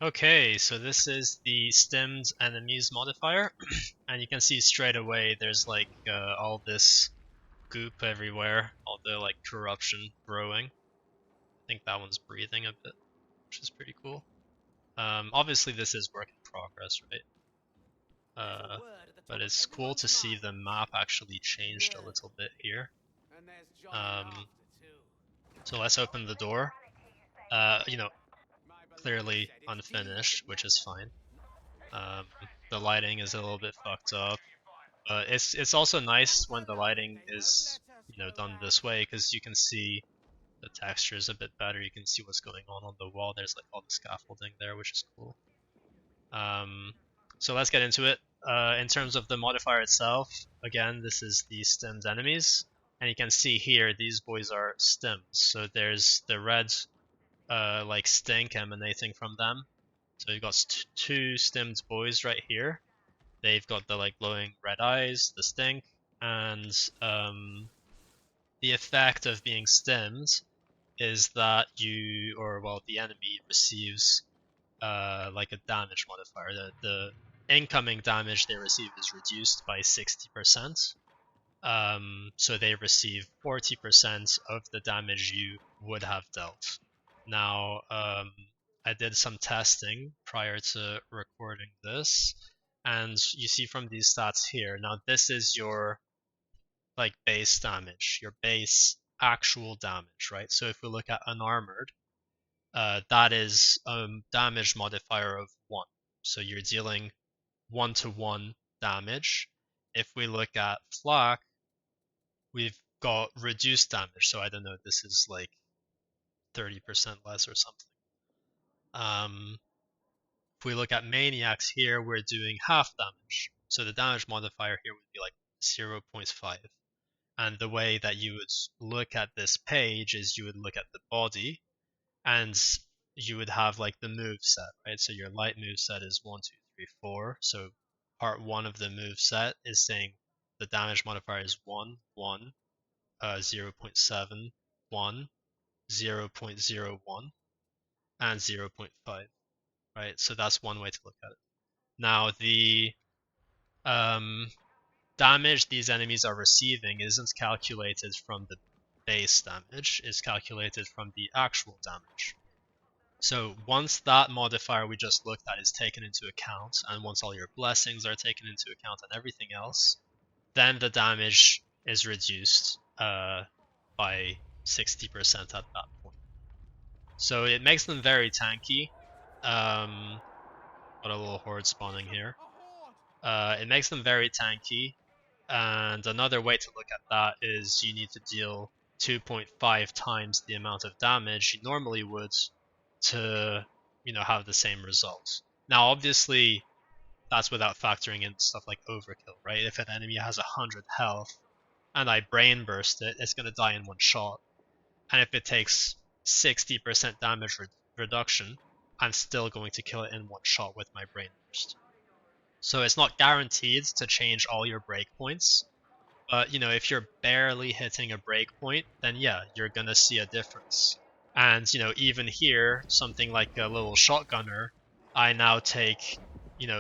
Okay, so this is the Stimmed Enemies modifier, and you can see straight away there's like all this goop everywhere, all the like corruption growing. I think that one's breathing a bit, which is pretty cool. Obviously this is work in progress, right? But it's cool to see the map actually changed a little bit here. So let's open the door. Clearly unfinished, which is fine. The lighting is a little bit fucked up. It's also nice when the lighting is done this way because you can see the textures a bit better. You can see what's going on the wall. There's like all the scaffolding there, which is cool. So let's get into it. In terms of the modifier itself, again, this is the stemmed enemies, and you can see here these boys are stems. So there's the red like stink emanating from them. So you've got two stemmed boys right here. They've got the like glowing red eyes, the stink, and the effect of being stemmed is that the enemy receives like a damage modifier. The incoming damage they receive is reduced by 60%. So they receive 40% of the damage you would have dealt. Now, I did some testing prior to recording this, and you see from these stats here, now this is your like base damage, your base actual damage, right? So if we look at unarmored, that is a damage modifier of 1. So you're dealing 1-to-1 damage. If we look at flak, we've got reduced damage. So I don't know, this is like 30% less or something. If we look at maniacs here, we're doing half damage. So the damage modifier here would be like 0.5. And the way that you would look at this page is you would look at the body and you would have like the move set, right? So your light move set is 1, 2, 3, 4. So part 1 of the move set is saying the damage modifier is 1, 1, 0.7, 1, 0.01, and 0.5, right? So that's one way to look at it. Now the damage these enemies are receiving isn't calculated from the base damage, it's calculated from the actual damage. So once that modifier we just looked at is taken into account, and once all your blessings are taken into account and everything else, then the damage is reduced by 60% at that point. So it makes them very tanky. Got a little horde spawning here. It makes them very tanky, and another way to look at that is you need to deal 2.5 times the amount of damage you normally would to have the same results. Now obviously that's without factoring in stuff like overkill, right? If an enemy has 100 health and I brain burst it, it's going to die in one shot. And if it takes 60% damage reduction, I'm still going to kill it in one shot with my brain burst. So it's not guaranteed to change all your breakpoints, but if you're barely hitting a breakpoint, then yeah, you're gonna see a difference. And even here, something like a little shotgunner, I now take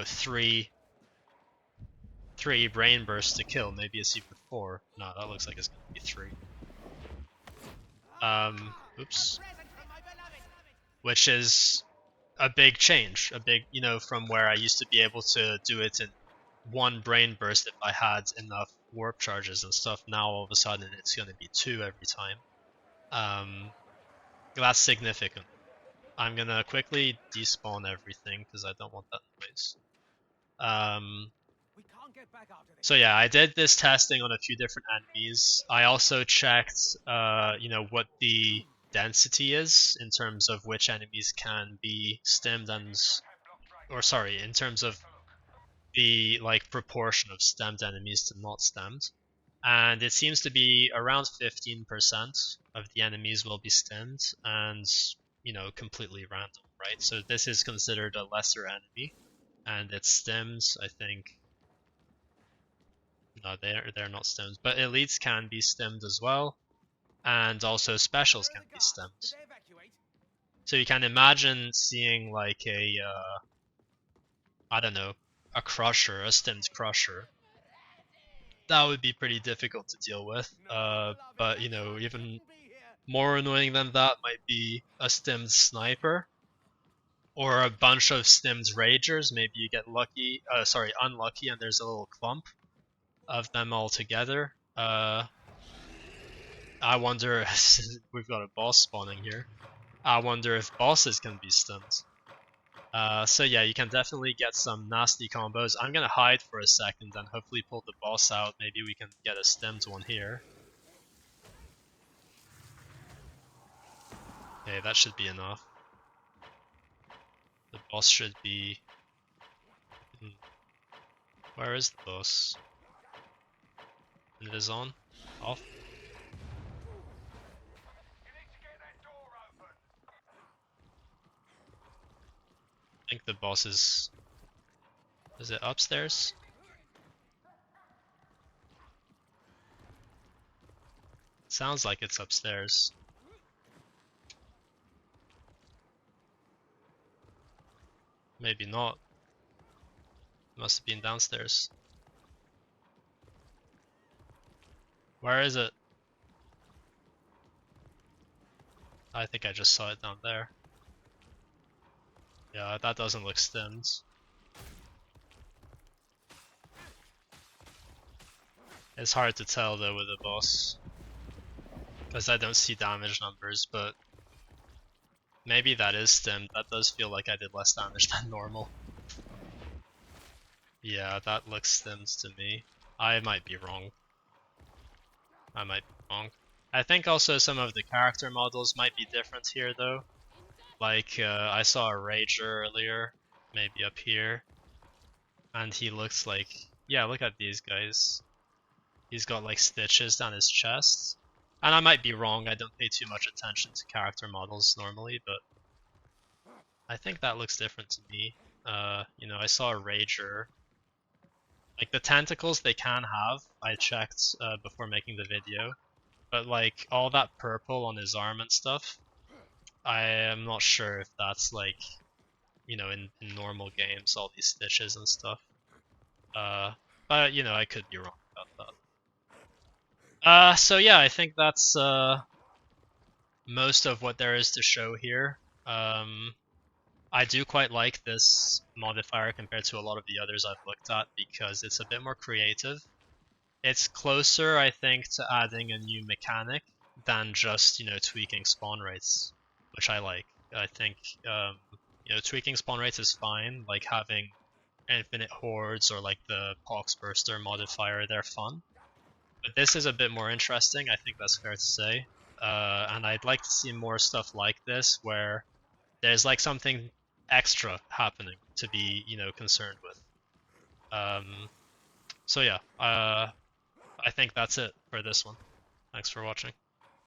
three brain bursts to kill. Maybe it's even 4. No, that looks like it's gonna be 3. Oops. Which is a big change, a big, from where I used to be able to do it in 1 brain burst if I had enough warp charges and stuff. Now all of a sudden it's going to be 2 every time. That's significant. I'm going to quickly despawn everything because I don't want that noise. So yeah, I did this testing on a few different enemies. I also checked, what the density is in terms of which enemies can be stemmed in terms of the like proportion of stemmed enemies to not stemmed. And it seems to be around 15% of the enemies will be stemmed and completely random, right? So this is considered a lesser enemy and it's stemmed, I think. No, they're not stemmed, but elites can be stemmed as well, and also specials can be stemmed. So you can imagine seeing like a, I don't know, a crusher, a stimmed crusher. That would be pretty difficult to deal with. But you know, even more annoying than that might be a stimmed sniper. Or a bunch of stimmed ragers. Maybe you get lucky, unlucky, and there's a little clump of them all together. I wonder, we've got a boss spawning here. I wonder if bosses can be stimmed. So yeah, you can definitely get some nasty combos. I'm gonna hide for a second and hopefully pull the boss out. Maybe we can get a stimmed one here. Okay, that should be enough. The boss should be... Where is the boss? It is on? Off? I think the boss is... Is it upstairs? Sounds like it's upstairs. Maybe not. Must have been downstairs. Where is it? I think I just saw it down there. Yeah, that doesn't look stimmed. It's hard to tell though with a boss, because I don't see damage numbers, but maybe that is stimmed. That does feel like I did less damage than normal. Yeah, that looks stimmed to me. I might be wrong. I think also some of the character models might be different here though. Like, I saw a Rager earlier, maybe up here. And he looks like... Yeah, look at these guys. He's got like stitches down his chest. And I might be wrong, I don't pay too much attention to character models normally, but... I think that looks different to me. You know, I saw a Rager. Like, the tentacles they can have, I checked before making the video. But like, all that purple on his arm and stuff, I am not sure if that's like, you know, in normal games, all these stitches and stuff. But you know, I could be wrong about that. So yeah, I think that's most of what there is to show here. I do quite like this modifier compared to a lot of the others I've looked at because it's a bit more creative. It's closer, I think, to adding a new mechanic than just, you know, tweaking spawn rates, which I like. I think, you know, tweaking spawn rates is fine, like having infinite hordes or like the Poxburster modifier, they're fun. But this is a bit more interesting, I think that's fair to say. And I'd like to see more stuff like this where there's like something extra happening to be, you know, concerned with. So yeah, I think that's it for this one. Thanks for watching.